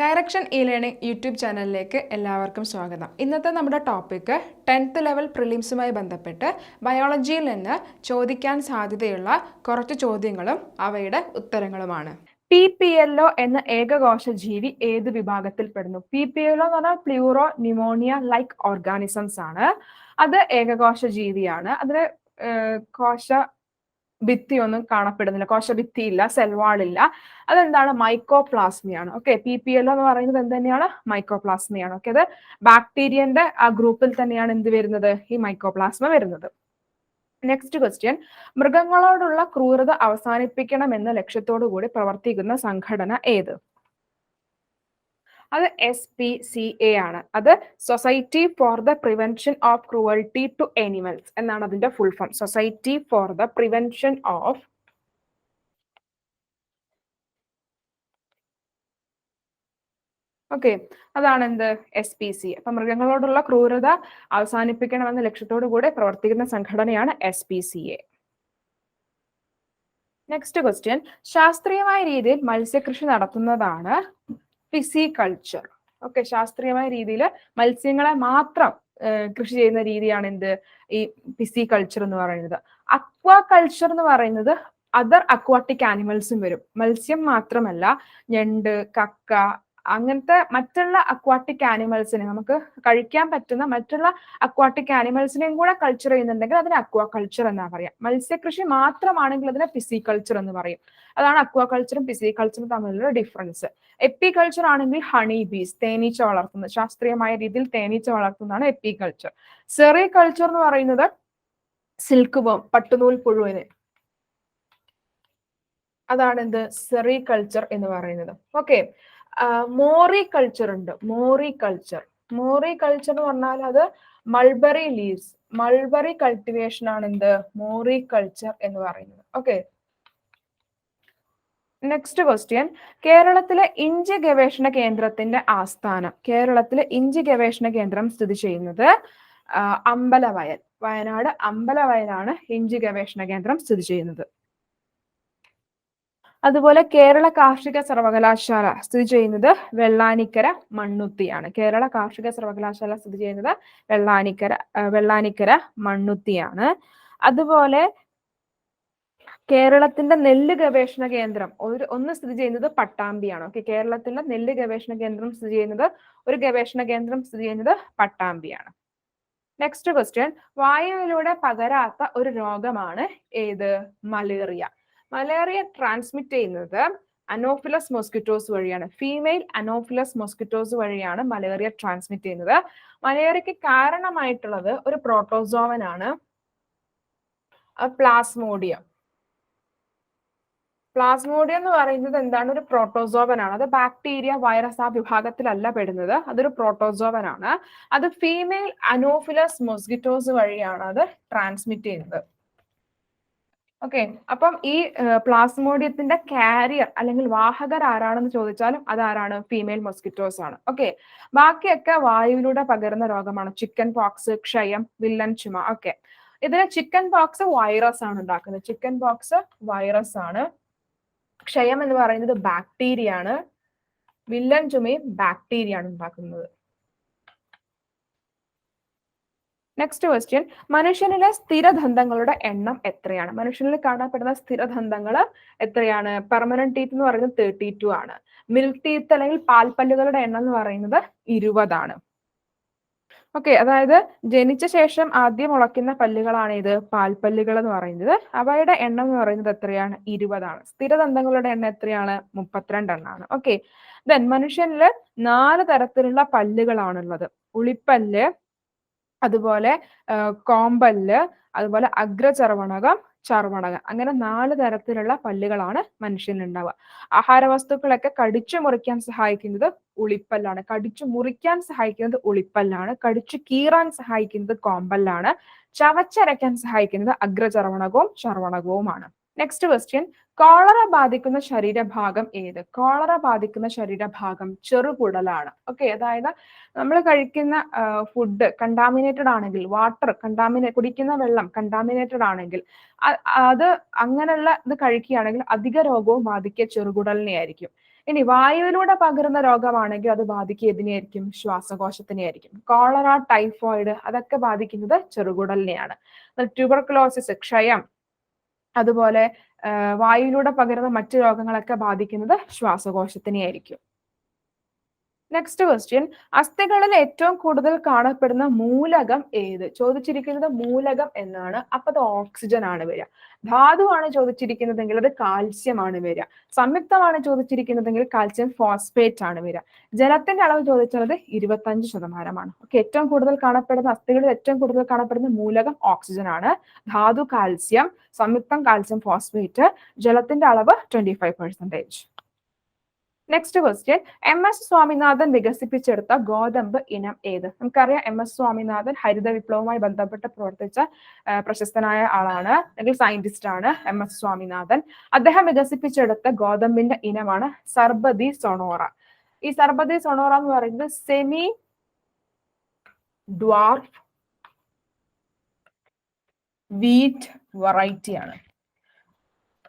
Direction E-learning YouTube ചാനലിലേക്ക് എല്ലാവർക്കും സ്വാഗതം. ഇന്നത്തെ നമ്മുടെ ടോപ്പിക്ക് 10th ലെവൽ പ്രിലിംസുമായി ബന്ധപ്പെട്ട് ബയോളജിയിൽ നിന്ന് ചോദിക്കാൻ സാധ്യതയുള്ള കുറച്ച് ചോദ്യങ്ങളും അവയുടെ ഉത്തരങ്ങളുമാണ്. PPLO എന്ന ഏകകോശ ജീവി ഏത് വിഭാഗത്തിൽപ്പെടുന്നു? PPLO എന്ന് പറഞ്ഞാൽ പ്ലൂറോ ന്യൂമോണിയ ലൈക്ക് ഓർഗാനിസംസ് ആണ്. അത് ഏകകോശ ജീവിയാണ്. അതിന് കോശ ഭിത്തിയൊന്നും കാണപ്പെടുന്നില്ല, കോശഭിത്തിയില്ല, സെൽവാളില്ല. അതെന്താണ്? മൈക്കോപ്ലാസ്മിയാണ്. ഓക്കെ, PPLO എന്ന് പറയുന്നത് എന്ത് തന്നെയാണ്? മൈക്കോപ്ലാസ്മിയാണ്. ഓക്കെ, അത് ബാക്ടീരിയന്റെ ആ ഗ്രൂപ്പിൽ തന്നെയാണ് എന്ത് വരുന്നത്? ഈ മൈക്കോപ്ലാസ്മ വരുന്നത്. നെക്സ്റ്റ് ക്വസ്റ്റ്യൻ, മൃഗങ്ങളോടുള്ള ക്രൂരത അവസാനിപ്പിക്കണമെന്ന ലക്ഷ്യത്തോടു കൂടി പ്രവർത്തിക്കുന്ന സംഘടന ഏത്? അത് SPCA ആണ്. അത് society for the prevention of cruelty to animals എന്നാണ് അതിന്റെ full form. Society for the prevention of അതാണ് എന്ത്? SPCA. അപ്പൊ മൃഗങ്ങളോടുള്ള ക്രൂരത അവസാനിപ്പിക്കണമെന്ന ലക്ഷ്യത്തോടു കൂടി പ്രവർത്തിക്കുന്ന സംഘടനയാണ് SPCA. നെക്സ്റ്റ് ക്വസ്റ്റ്യൻ, ശാസ്ത്രീയമായ രീതിയിൽ മത്സ്യകൃഷി നടത്തുന്നതാണ് ഫിസിക്കൾച്ചർ. ഓക്കെ, ശാസ്ത്രീയമായ രീതിയിൽ മത്സ്യങ്ങളെ മാത്രം കൃഷി ചെയ്യുന്ന രീതിയാണ് എന്ത്? ഈ ഫിസിക്കൾച്ചർ എന്ന് പറയുന്നത്. അക്വാകൾച്ചർ എന്ന് പറയുന്നത് അതർ അക്വാട്ടിക് ആനിമൽസും വരും. മത്സ്യം മാത്രമല്ല, ഞണ്ട്, കക്ക, അങ്ങനത്തെ മറ്റുള്ള അക്വാട്ടിക് ആനിമൽസിനെ, നമുക്ക് കഴിക്കാൻ പറ്റുന്ന മറ്റുള്ള അക്വാട്ടിക് ആനിമൽസിനെയും കൂടെ കൾച്ചർ ചെയ്യുന്നുണ്ടെങ്കിൽ അതിന് അക്വാകൾച്ചർ എന്നാ പറയാം. മത്സ്യകൃഷി മാത്രമാണെങ്കിൽ അതിനെ ഫിസിക്കൾച്ചർ എന്ന് പറയും. അതാണ് അക്വാകൾച്ചറും ഫിസിക്കൾച്ചറും തമ്മിലുള്ള ഡിഫറൻസ്. എപ്പികൾച്ചർ ആണെങ്കിൽ ഹണി ബീസ്, തേനീച്ച വളർത്തുന്നത്, ശാസ്ത്രീയമായ രീതിയിൽ തേനീച്ച വളർത്തുന്നതാണ് എപ്പികൾച്ചർ. സെറികൾച്ചർ എന്ന് പറയുന്നത് സിൽക്ക് വേം, പട്ടുനൂൽ പുഴുവിന്, അതാണ് എന്ത്? സെറികൾച്ചർ എന്ന് പറയുന്നത്. ഓക്കെ, മോറികൾച്ചർ ഉണ്ട്. മോറികൾച്ചർ എന്ന് പറഞ്ഞാൽ അത് മൾബറി ലീവ്സ്, മൾബറി കൾട്ടിവേഷൻ ആണ് എന്ത്? മോറികൾച്ചർ എന്ന് പറയുന്നത്. ഓക്കെ, നെക്സ്റ്റ് ക്വസ്റ്റ്യൻ, കേരളത്തിലെ ഇഞ്ചി ഗവേഷണ കേന്ദ്രത്തിന്റെ ആസ്ഥാനം. കേരളത്തിലെ ഇഞ്ചി ഗവേഷണ കേന്ദ്രം സ്ഥിതി ചെയ്യുന്നത് അമ്പലവയൽ, വയനാട് അമ്പലവയലാണ് ഇഞ്ചി ഗവേഷണ കേന്ദ്രം സ്ഥിതി ചെയ്യുന്നത്. അതുപോലെ കേരള കാർഷിക സർവകലാശാല സ്ഥിതി ചെയ്യുന്നത് വെള്ളാനിക്കര മണ്ണുത്തിയാണ്. കേരള കാർഷിക സർവകലാശാല സ്ഥിതി ചെയ്യുന്നത് വെള്ളാനിക്കര മണ്ണുത്തിയാണ്. അതുപോലെ കേരളത്തിന്റെ നെല്ല് ഗവേഷണ കേന്ദ്രം ഒന്ന് സ്ഥിതി ചെയ്യുന്നത് പട്ടാമ്പിയാണ്. ഓക്കെ, കേരളത്തിന്റെ നെല്ല് ഗവേഷണ കേന്ദ്രം സ്ഥിതി ചെയ്യുന്നത്, ഒരു ഗവേഷണ കേന്ദ്രം സ്ഥിതി ചെയ്യുന്നത് പട്ടാമ്പിയാണ്. നെക്സ്റ്റ് ക്വസ്റ്റ്യൻ, വായുവിലൂടെ പകരാത്ത ഒരു രോഗമാണ് ഏത്? മലേറിയ. മലേറിയ ട്രാൻസ്മിറ്റ് ചെയ്യുന്നത് അനോഫിലസ് മോസ്കിറ്റോസ് വഴിയാണ്. ഫീമെയിൽ അനോഫിലസ് മോസ്കിറ്റോസ് വഴിയാണ് മലേറിയ ട്രാൻസ്മിറ്റ് ചെയ്യുന്നത്. മലേറിയക്ക് കാരണമായിട്ടുള്ളത് ഒരു പ്രോട്ടോസോവൻ ആണ്, പ്ലാസ്മോഡിയം. പ്ലാസ്മോഡിയം എന്ന് പറയുന്നത് എന്താണ്? ഒരു പ്രോട്ടോസോവൻ ആണ്. അത് ബാക്ടീരിയ, വൈറസ് ആ വിഭാഗത്തിലല്ല പെടുന്നത്. അതൊരു പ്രോട്ടോസോവൻ ആണ്. അത് ഫീമെയിൽ അനോഫിലസ് മോസ്കിറ്റോസ് വഴിയാണ് അത് ട്രാൻസ്മിറ്റ് ചെയ്യുന്നത്. ഓക്കെ, അപ്പം ഈ പ്ലാസ്മോഡിയത്തിന്റെ കാരിയർ അല്ലെങ്കിൽ വാഹകർ ആരാണെന്ന് ചോദിച്ചാലും അതാരാണ്? ഫീമെയിൽ മോസ്കിറ്റോസ് ആണ്. ഓക്കെ, ബാക്കിയൊക്കെ വായുവിലൂടെ പകരുന്ന രോഗമാണ്. ചിക്കൻ പോക്സ്, ക്ഷയം, വില്ലൻ ചുമ. ഓക്കെ, ഇതിന് ചിക്കൻ പോക്സ് വൈറസ് ആണ് ഉണ്ടാക്കുന്നത്. ചിക്കൻ പോക്സ് വൈറസ് ആണ്. ക്ഷയം എന്ന് പറയുന്നത് ബാക്ടീരിയ ആണ്. വില്ലൻ ചുമയും ബാക്ടീരിയ ആണ് ഉണ്ടാക്കുന്നത്. നെക്സ്റ്റ് ക്വസ്റ്റ്യൻ, മനുഷ്യനിലെ സ്ഥിരദന്തങ്ങളുടെ എണ്ണം എത്രയാണ്? മനുഷ്യനിൽ കാണപ്പെടുന്ന സ്ഥിരദന്തങ്ങൾ എത്രയാണ്? പെർമനന്റ് ടീത്ത് എന്ന് പറയുന്നത് 32 ആണ്. മിൽക്ക് ടീത്ത് അല്ലെങ്കിൽ പാൽപ്പല്ലുകളുടെ എണ്ണം എന്ന് പറയുന്നത് 20 ആണ്. ഓക്കെ, അതായത് ജനിച്ച ശേഷം ആദ്യം മുളയ്ക്കുന്ന പല്ലുകളാണ് ഇത് പാൽപ്പല്ലുകൾ എന്ന് പറയുന്നത്. അവയുടെ എണ്ണം എന്ന് പറയുന്നത് എത്രയാണ്? 20 ആണ്. സ്ഥിരദന്തങ്ങളുടെ എണ്ണം എത്രയാണ്? 32 എണ്ണമാണ്. ഓക്കെ, ദെൻ മനുഷ്യനിൽ 4 തരത്തിലുള്ള പല്ലുകളാണുള്ളത്. ഉളിപ്പല്ല്, അതുപോലെ കോമ്പല്ല്, അതുപോലെ അഗ്രചർവണകം, ചർവണകം, അങ്ങനെ 4 തരത്തിലുള്ള പല്ലുകളാണ് മനുഷ്യനുണ്ടാവുക. ആഹാരവസ്തുക്കളൊക്കെ കടിച്ചു മുറിക്കാൻ സഹായിക്കുന്നത് ഉളിപ്പല്ലാണ്. കടിച്ചു മുറിക്കാൻ സഹായിക്കുന്നത് ഉളിപ്പല്ലാണ്. കടിച്ചു കീറാൻ സഹായിക്കുന്നത് കോമ്പല്ലാണ്. ചവച്ചരയ്ക്കാൻ സഹായിക്കുന്നത് അഗ്രചർവണകവും ചർവണകവുമാണ്. നെക്സ്റ്റ് ക്വസ്റ്റ്യൻ, കോളറ ബാധിക്കുന്ന ശരീരഭാഗം ഏത്? കോളറ ബാധിക്കുന്ന ശരീരഭാഗം ചെറുകുടലാണ്. ഓക്കെ, അതായത് നമ്മൾ കഴിക്കുന്ന ഫുഡ് കണ്ടാമിനേറ്റഡ് ആണെങ്കിൽ, കുടിക്കുന്ന വെള്ളം കണ്ടാമിനേറ്റഡ് ആണെങ്കിൽ, അത് അങ്ങനെയുള്ള ഇത് കഴിക്കുകയാണെങ്കിൽ അധിക രോഗവും ബാധിക്കുക ചെറുകുടലിനെ ആയിരിക്കും. ഇനി വായുവിലൂടെ പകരുന്ന രോഗമാണെങ്കിൽ അത് ബാധിക്കുക ഏതിനെയായിരിക്കും? ശ്വാസകോശത്തിനെയായിരിക്കും. കോളറ, ടൈഫോയിഡ് അതൊക്കെ ബാധിക്കുന്നത് ചെറുകുടലിനെയാണ്. ട്യൂബർകുലോസിസ്, ക്ഷയം, അതുപോലെ വായുവിലൂടെ പകരുന്ന മറ്റു രോഗങ്ങളൊക്കെ ബാധിക്കുന്നത് ശ്വാസകോശത്തിനെയായിരിക്കും. നെക്സ്റ്റ് ക്വസ്റ്റ്യൻ, അസ്ഥികളിൽ ഏറ്റവും കൂടുതൽ കാണപ്പെടുന്ന മൂലകം ഏത്? ചോദിച്ചിരിക്കുന്നത് മൂലകം എന്നാണ്. അപ്പൊ അത് ഓക്സിജൻ ആണ് വരിക. ധാതുവാണ് ചോദിച്ചിരിക്കുന്നതെങ്കിൽ അത് കാൽസ്യം ആണ് വരിക. സംയുക്തമാണ് ചോദിച്ചിരിക്കുന്നതെങ്കിൽ കാൽസ്യം ഫോസ്ഫേറ്റ് ആണ് വരിക. ജലത്തിന്റെ അളവ് ചോദിച്ചത് 25%. ഓക്കെ, ഏറ്റവും കൂടുതൽ കാണപ്പെടുന്ന അസ്ഥികളിൽ ഏറ്റവും കൂടുതൽ കാണപ്പെടുന്ന മൂലകം ഓക്സിജൻ ആണ്. ധാതു കാൽസ്യം, സംയുക്തം കാൽസ്യം ഫോസ്ഫേറ്റ്, ജലത്തിന്റെ അളവ് 25%. നെക്സ്റ്റ് ക്വസ്റ്റ്യൻ, MS സ്വാമിനാഥൻ വികസിപ്പിച്ചെടുത്ത ഗോതമ്പ് ഇനം ഏത്? നമുക്കറിയാം MS സ്വാമിനാഥൻ ഹരിത വിപ്ലവവുമായി ബന്ധപ്പെട്ട് പ്രവർത്തിച്ച പ്രശസ്തനായ ആളാണ്, അല്ലെങ്കിൽ സയന്റിസ്റ്റ് ആണ് MS സ്വാമിനാഥൻ. അദ്ദേഹം വികസിപ്പിച്ചെടുത്ത ഗോതമ്പിന്റെ ഇനമാണ് സർബതി സൊണോറ. ഈ സർബതി സൊണോറ എന്ന് പറയുന്നത് സെമി ഡ്വാർഫ് വീറ്റ് വെറൈറ്റി ആണ്.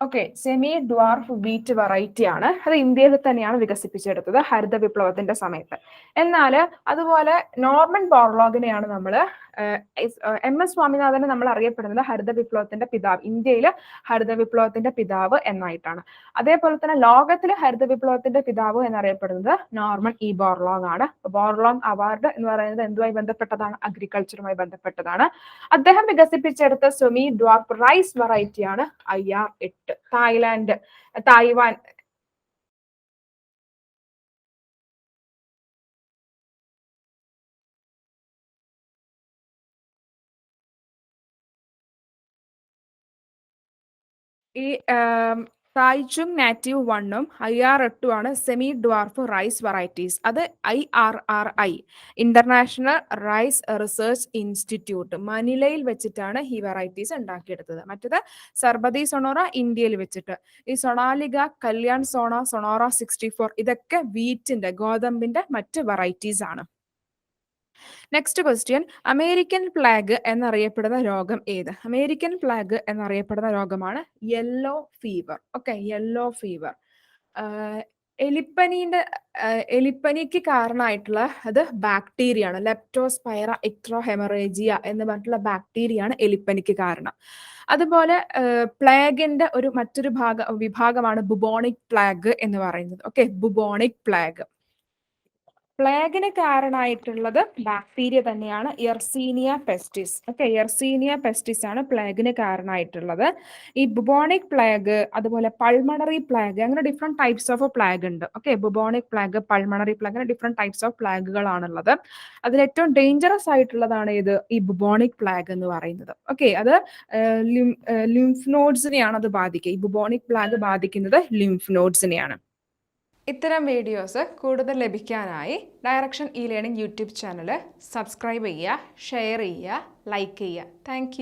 Okay, semi dwarf wheat variety ആണ്. അത് ഇന്ത്യയിൽ തന്നെയാണ് വികസിപ്പിച്ചെടുത്തത് ഹരിത വിപ്ലവത്തിന്റെ സമയത്ത്. എന്നാൽ അതുപോലെ നോർമൻ ബോർലോഗിനെയാണ് നമ്മൾ MS സ്വാമിനാഥനെ നമ്മൾ അറിയപ്പെടുന്നത് ഹരിത വിപ്ലവത്തിന്റെ പിതാവ്, ഇന്ത്യയിൽ ഹരിത വിപ്ലവത്തിന്റെ പിതാവ് എന്നായിട്ടാണ്. അതേപോലെ തന്നെ ലോകത്തിൽ ഹരിത വിപ്ലവത്തിന്റെ പിതാവ് എന്നറിയപ്പെടുന്നത് നോർമൻ ബോർലോഗ് ആണ്. ബോർലോഗ് അവാർഡ് എന്ന് പറയുന്നത് എന്തുമായി ബന്ധപ്പെട്ടതാണ്? അഗ്രികൾച്ചറുമായി ബന്ധപ്പെട്ടതാണ്. അദ്ദേഹം വികസിപ്പിച്ചെടുത്ത സെമി ഡ്വാർഫ് റൈസ് വെറൈറ്റി ആണ് IR8. തായ്ലാന്റ്, തായ്വാൻ ഈ തായ്ചുങ് നാറ്റീവ് 1ഉം IR8 ആണ് സെമി ഡ്വാർഫ് റൈസ് വെറൈറ്റീസ്. അത് IRRI, international rice research institute, മനിലയിൽ വെച്ചിട്ടാണ് ഈ വെറൈറ്റീസ് ഉണ്ടാക്കിയെടുത്തത്. മറ്റത് സർബതി സൊണോറ ഇന്ത്യയിൽ വെച്ചിട്ട്. ഈ സൊണാലിക, കല്യാൺ സോണ, സൊണോറ 64 ഇതൊക്കെ വീറ്റിന്റെ, ഗോതമ്പിന്റെ മറ്റ് വെറൈറ്റീസ് ആണ്. നെക്സ്റ്റ് ക്വസ്റ്റ്യൻ, അമേരിക്കൻ പ്ലാഗ് എന്നറിയപ്പെടുന്ന രോഗം ഏത്? അമേരിക്കൻ പ്ലാഗ് എന്നറിയപ്പെടുന്ന രോഗമാണ് yellow fever. Okay, yellow fever. എലിപ്പനിക്ക് കാരണമായിട്ടുള്ള അത് ബാക്ടീരിയ ആണ്. ലെപ്റ്റോസ്പൈറ എക്ട്രോഹെമറേജിയ എന്ന് പറഞ്ഞിട്ടുള്ള ബാക്ടീരിയ ആണ് എലിപ്പനിക്ക് കാരണം. അതുപോലെ പ്ലാഗിന്റെ മറ്റൊരു വിഭാഗമാണ് ബുബോണിക് പ്ലാഗ് എന്ന് പറയുന്നത്. Okay, bubonic plague. പ്ലേഗിന് കാരണമായിട്ടുള്ളത് ബാക്ടീരിയ തന്നെയാണ്, Yersinia pestis. Okay, Yersinia pestis ആണ് പ്ലേഗിന് കാരണമായിട്ടുള്ളത്. ഈ ബുബോണിക് പ്ലേഗ്, അതുപോലെ പൾമണറി പ്ലേഗ്, അങ്ങനെ ഡിഫറെന്റ് ടൈപ്സ് ഓഫ് പ്ലേഗ് ഉണ്ട്. Okay, bubonic plague, pulmonary plague, അങ്ങനെ ഡിഫറെന്റ് ടൈപ്സ് ഓഫ് പ്ലേഗുകളാണുള്ളത്. അതിൽ ഏറ്റവും ഡേഞ്ചറസ് ആയിട്ടുള്ളതാണ് ഇത്, ഈ ബുബോണിക് പ്ലേഗ് എന്ന് പറയുന്നത്. ഓക്കെ, അത് ലിംഫ് നോഡ്സിനെയാണ് അത് ബാധിക്കുക. ഈ ബുബോണിക് പ്ലേഗ് ബാധിക്കുന്നത് ലിംഫ് നോഡ്സിനെയാണ്. ഇത്തരം വീഡിയോസ് കൂടുതൽ ലഭിക്കാനായി direction learning YouTube channel subscribe ചെയ്യുക, ഷെയർ ചെയ്യുക, ലൈക്ക് ചെയ്യുക. താങ്ക്